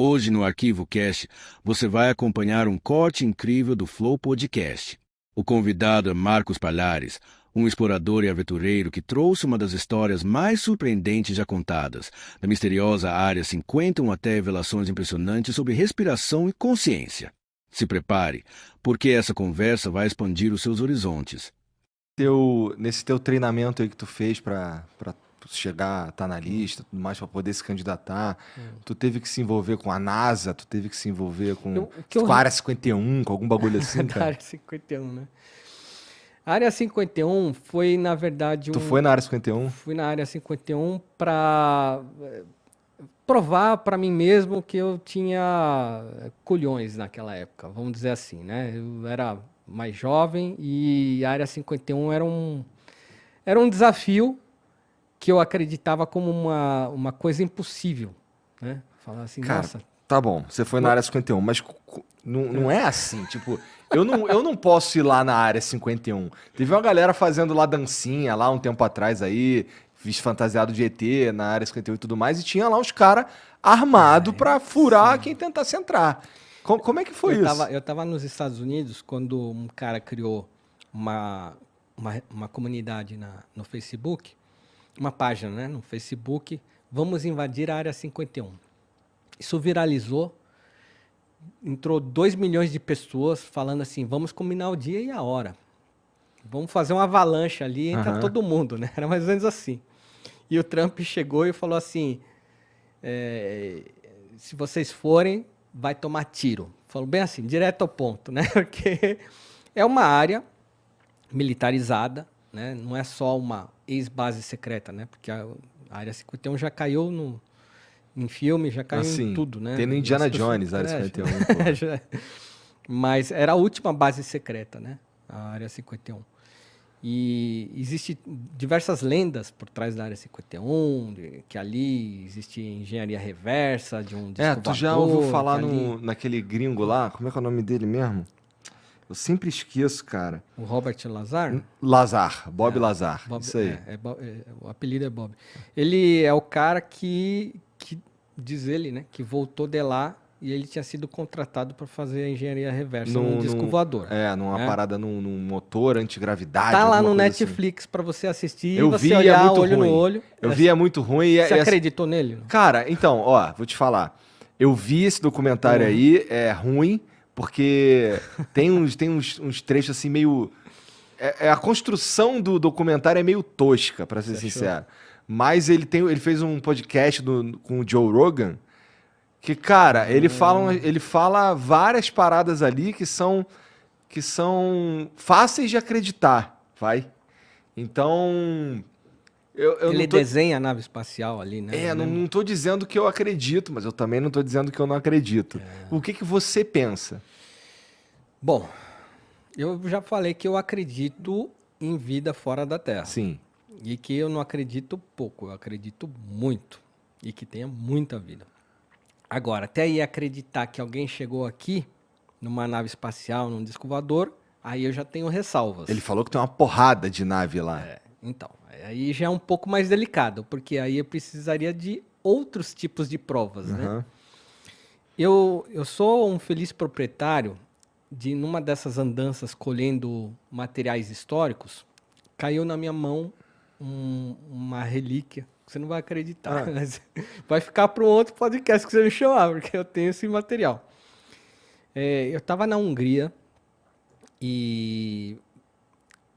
Hoje no Arquivo Cast, você vai acompanhar um corte incrível do Flow Podcast. O convidado é Marcos Palhares, um explorador e aventureiro que trouxe uma das histórias mais surpreendentes já contadas, da misteriosa Área 51 até revelações impressionantes sobre respiração e consciência. Se prepare, porque essa conversa vai expandir os seus horizontes. Nesse teu treinamento aí que tu fez pra chegar, tá na lista, tudo mais, pra poder se candidatar, tu teve que se envolver com a NASA, tu teve que se envolver com a Área 51, com algum bagulho assim, Da cara? Área 51, né? A Área 51 foi, na verdade, Tu foi na Área 51? Fui na Área 51 para provar para mim mesmo que eu tinha culhões naquela época, vamos dizer assim, né? Eu era mais jovem e a Área 51 era um desafio que eu acreditava como uma coisa impossível, né? Falar assim, Cara, nossa, tá bom, você foi na Área 51, mas não é assim, tipo, eu não posso ir lá na Área 51. Teve uma galera fazendo lá dancinha lá um tempo atrás aí, fantasiado de ET na Área 51 e tudo mais, e tinha lá os caras armados pra furar quem tentasse entrar. Como é que foi isso? Eu tava nos Estados Unidos quando um cara criou uma comunidade no Facebook, uma página, né, no Facebook, vamos invadir a Área 51. Isso viralizou, entrou 2 milhões de pessoas falando assim, vamos combinar o dia e a hora. Vamos fazer uma avalanche ali, entra todo mundo, né? Era mais ou menos assim. E o Trump chegou e falou assim, se vocês forem, vai tomar tiro. Falou bem assim, direto ao ponto, né? Porque é uma área militarizada, né? Não é só uma ex-base secreta, né? Porque a Área 51 já caiu em filme, já caiu em tudo, né? Tem no Indiana Jones, a Área 51. Pô. Mas era a última base secreta, né? A Área 51. E existem diversas lendas por trás da Área 51, que ali existe engenharia reversa de um disco voador. Tu já ouviu falar naquele gringo lá? Como é que é o nome dele mesmo? Eu sempre esqueço, cara. O Robert Lazar? Lazar, Bob Lazar, Bob, isso aí. O apelido é Bob. Ele é o cara que diz ele, né, que voltou de lá e ele tinha sido contratado para fazer a engenharia reversa num disco voador. Numa parada num motor antigravidade. Tá lá no assim. Netflix para você assistir Eu e você vi, olhar é muito olho ruim. no olho. Eu vi, é muito ruim. Você acreditou nele? Cara, então, ó, vou te falar. Eu vi esse documentário aí, é ruim, porque tem uns trechos assim meio... a construção do documentário é meio tosca, pra ser sincero. Mas ele fez um podcast com o Joe Rogan, que, cara, ele fala várias paradas ali que são fáceis de acreditar, vai? Então... Ele desenha a nave espacial ali, né? Não tô dizendo que eu acredito, mas eu também não tô dizendo que eu não acredito. O que você pensa? Bom, eu já falei que eu acredito em vida fora da Terra. Sim. E que eu não acredito pouco, eu acredito muito. E que tenha muita vida. Agora, até aí acreditar que alguém chegou aqui, numa nave espacial, num disco voador, aí eu já tenho ressalvas. Ele falou que tem uma porrada de nave lá. Então, aí já é um pouco mais delicado, porque aí eu precisaria de outros tipos de provas, né? Eu sou um feliz proprietário de, numa dessas andanças colhendo materiais históricos, caiu na minha mão uma relíquia. Você não vai acreditar, mas vai ficar para um outro podcast que você me chamar, porque eu tenho esse material. Eu estava na Hungria e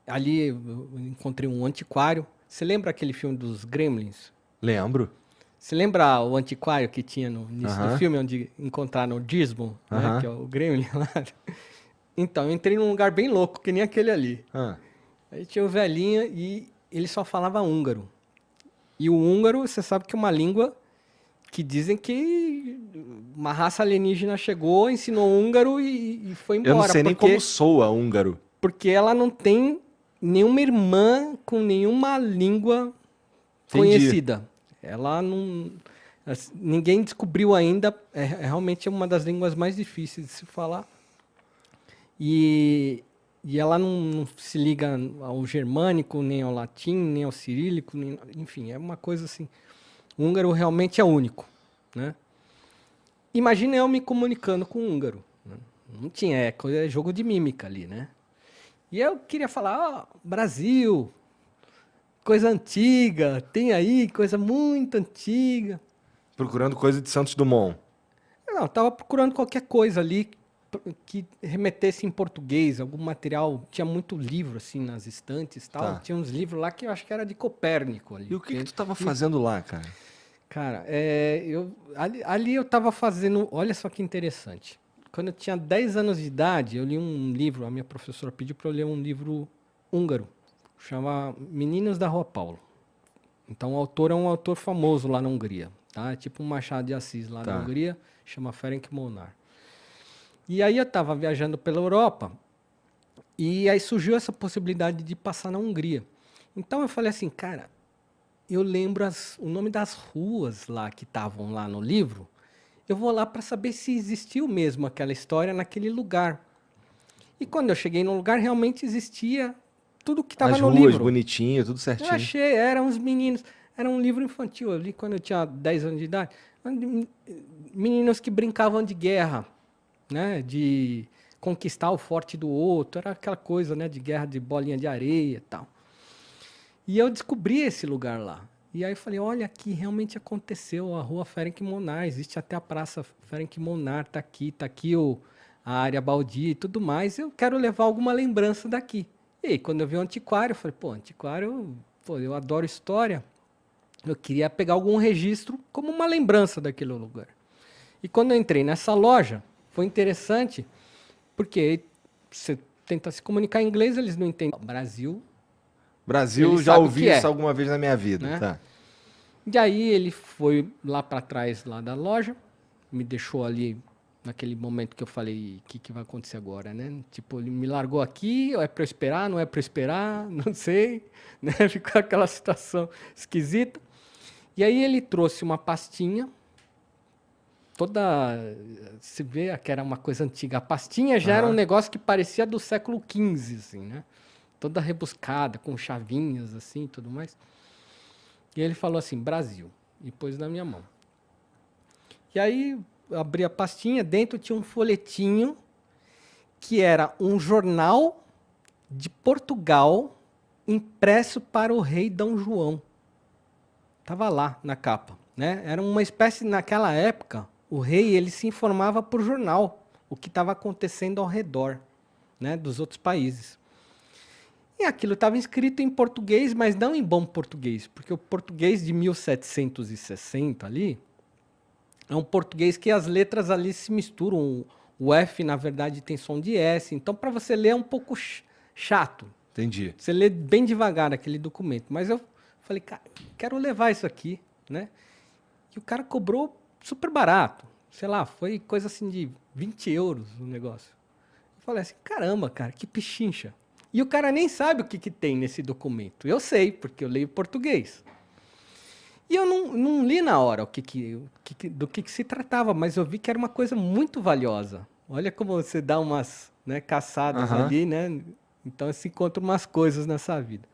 ali eu encontrei um antiquário. Você lembra aquele filme dos Gremlins? Lembro. Você lembra o antiquário que tinha no início do filme, onde encontraram o Dismo, né, que é o Gremlin lá? Então, eu entrei num lugar bem louco, que nem aquele ali. Aí tinha um velhinho e ele só falava húngaro. E o húngaro, você sabe que é uma língua que dizem que uma raça alienígena chegou, ensinou húngaro e foi embora. Eu não sei nem como soa húngaro. Porque ela não tem nenhuma irmã com nenhuma língua conhecida. Ela não... Ninguém descobriu ainda. Realmente é uma das línguas mais difíceis de se falar. E ela não se liga ao germânico, nem ao latim, nem ao cirílico, nem, enfim, é uma coisa assim. O húngaro realmente é único, né? imagina eu me comunicando com um húngaro. Né? Não tinha, é jogo de mímica ali, né? E eu queria falar, Brasil, coisa antiga, tem aí coisa muito antiga. Procurando coisa de Santos Dumont. Não, tava procurando qualquer coisa ali que remetesse em português, algum material. Tinha muito livro, assim, nas estantes e tal. Tá. Tinha uns livros lá que eu acho que era de Copérnico ali. E o que tu tava fazendo lá, cara? Cara, ali eu tava fazendo... Olha só que interessante. Quando eu tinha 10 anos de idade, eu li um livro, a minha professora pediu para eu ler um livro húngaro, chama Meninos da Rua Paulo. Então o autor é um autor famoso lá na Hungria, tá? É tipo um Machado de Assis lá na Hungria, chama Ferenc Molnár. E aí eu estava viajando pela Europa e aí surgiu essa possibilidade de passar na Hungria. Então eu falei assim, cara, eu lembro o nome das ruas lá que estavam lá no livro, eu vou lá para saber se existiu mesmo aquela história naquele lugar. E quando eu cheguei no lugar, realmente existia tudo que estava no livro. As ruas, bonitinho, tudo certinho. Eu achei, eram uns meninos, era um livro infantil, eu li quando eu tinha 10 anos de idade, meninos que brincavam de guerra, né, de conquistar o forte do outro, era aquela coisa, né, de guerra de bolinha de areia e tal. E eu descobri esse lugar lá. E aí eu falei, olha, aqui realmente aconteceu, a rua Ferenc Molnár, existe até a praça Ferenc Molnár, tá aqui a área baldia e tudo mais, eu quero levar alguma lembrança daqui. E aí, quando eu vi o antiquário, eu falei, antiquário, eu adoro história, eu queria pegar algum registro como uma lembrança daquele lugar. E quando eu entrei nessa loja, foi interessante, porque você tenta se comunicar em inglês, eles não entendem. Brasil, já ouvi isso alguma vez na minha vida, né? Tá. E aí ele foi lá para trás lá da loja, me deixou ali naquele momento que eu falei, o que vai acontecer agora, né? Tipo, ele me largou aqui, é para eu esperar, não é para eu esperar, não sei, né? Ficou aquela situação esquisita. E aí ele trouxe uma pastinha, se vê que era uma coisa antiga. A pastinha já era um negócio que parecia do século XV, assim, né? Toda rebuscada, com chavinhas, assim, tudo mais. E ele falou assim, Brasil, e pôs na minha mão. E aí, eu abri a pastinha, dentro tinha um folhetinho que era um jornal de Portugal impresso para o rei Dom João. Estava lá na capa, né? Era uma espécie, naquela época, o rei ele se informava por jornal, o que estava acontecendo ao redor, né, dos outros países. E aquilo estava escrito em português, mas não em bom português, porque o português de 1760 ali é um português que as letras ali se misturam. O F, na verdade, tem som de S. Então, para você ler é um pouco chato. Entendi. Você lê bem devagar aquele documento. Mas eu falei, cara, quero levar isso aqui, né? E o cara cobrou super barato. Sei lá, foi coisa assim de 20 euros o negócio. Eu falei assim, caramba, cara, que pichincha. E o cara nem sabe o que tem nesse documento. Eu sei, porque eu leio português. E eu não li na hora do que se tratava, mas eu vi que era uma coisa muito valiosa. Olha como você dá umas, né, caçadas ali, né? Então você encontra umas coisas nessa vida.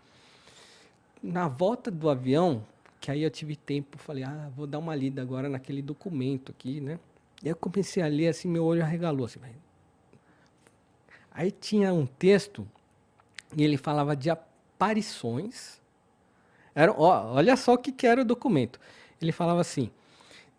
Na volta do avião, que aí eu tive tempo, falei, vou dar uma lida agora naquele documento aqui, né? E eu comecei a ler, assim, meu olho arregalou, assim. Aí tinha um texto, e ele falava de aparições. Olha só o que era o documento. Ele falava assim,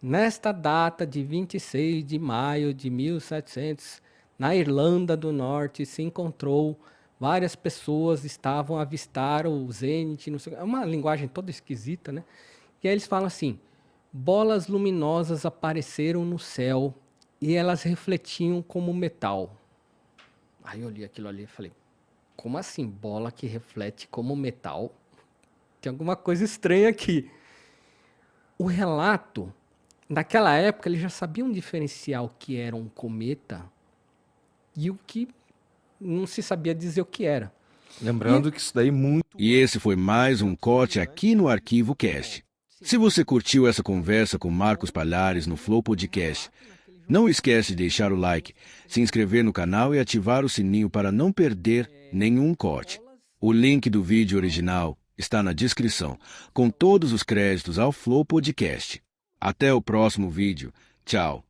nesta data de 26 de maio de 1700, na Irlanda do Norte, se encontrou várias pessoas estavam a avistar o zênite, não sei, é uma linguagem toda esquisita, né? E aí eles falam assim, bolas luminosas apareceram no céu e elas refletiam como metal. Aí eu li aquilo ali e falei, como assim, bola que reflete como metal? Tem alguma coisa estranha aqui. O relato, naquela época, eles já sabiam diferenciar o que era um cometa e o que não se sabia dizer o que era. Lembrando que isso daí muito... E esse foi mais um corte aqui no Arquivo Cast. Se você curtiu essa conversa com Marcos Palhares no Flow Podcast, não esquece de deixar o like, se inscrever no canal e ativar o sininho para não perder nenhum corte. O link do vídeo original está na descrição, com todos os créditos ao Flow Podcast. Até o próximo vídeo. Tchau.